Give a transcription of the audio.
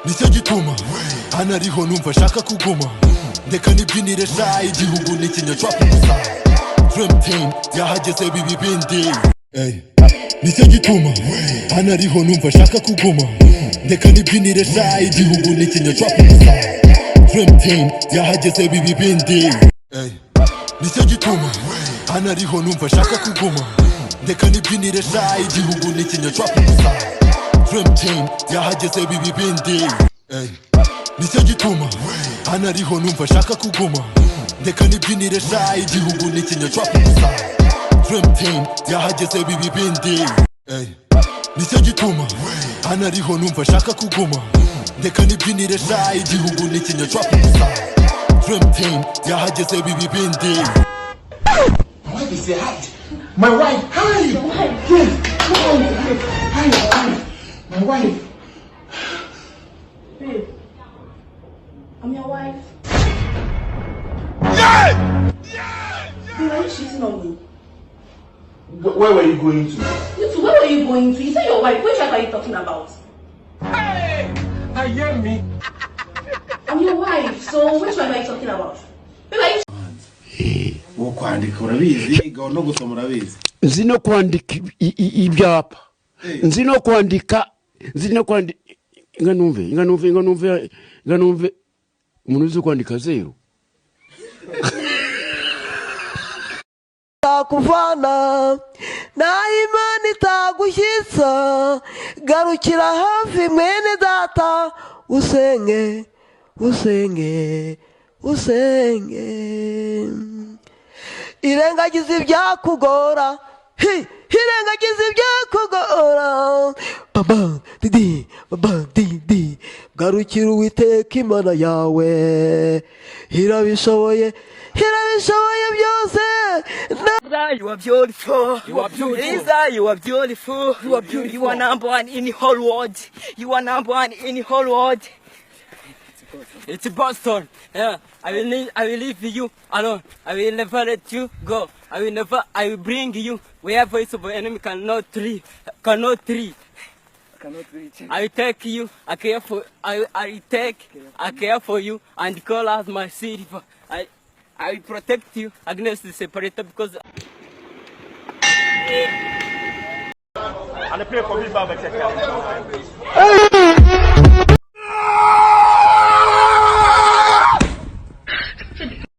nicyo gituma hano ariho numva shaka kuguma ndeka nibyinire sha igihugu n'ikinyacwa gusa Dream Team yahageze bibi bindi nicyo gituma hano ariho numva shaka kuguma ndeka nibyinire sha igihugu n'ikinyacwa gusa Dream Team yahageze bibi bindi nicyo gituma hano ariho numva shaka kuguma ndeka nibyinire sha igihugu n'ikinyacwa gusa Dream Team yahageze bibi bindi nicyo gituma hano ariho numva shaka kuguma ndeka nibyinire sha igihugu n'ikinyacwa gusa Dream Team yahageze bibi bindi nicyo gituma hano ariho numva shaka kuguma ndeka nibyinire sha igihugu n'ikinyacwa gusa Dream Team yahageze bibi bindi. My wife is hi. My wife, hi. Yes, hi. My wife. Babe, I'm your wife. Yeah! Babe, are you cheating on me? Where were you going to? You two, where were you going to? You said your wife. Which wife are you talking about? Hey! I hear me. I'm your wife, so which wife are you talking about? Babe, are you... Kwandika urabizi no gusoma urabizi nzi no kwandika ibyapa nzi no kwandika inga numve umuntu uzi kwandika zero takuvana na imana itagushyitsa garukira hafi mwene data usenge irengagiza ibyakugora irengagiza ibyakugora baba didi garukira uwiteka imana yawe irabishoboye byose. You are beautiful. Lisa, you are beautiful. You are number one in the whole world. You are number one in the whole world. It's Boston. Yeah, I will leave you alone. I will never let you go. I will bring you where voice of enemy cannot reach. I will take you. I care for you and call out my silver. I will protect you against the separator because. And pray for me, Baba.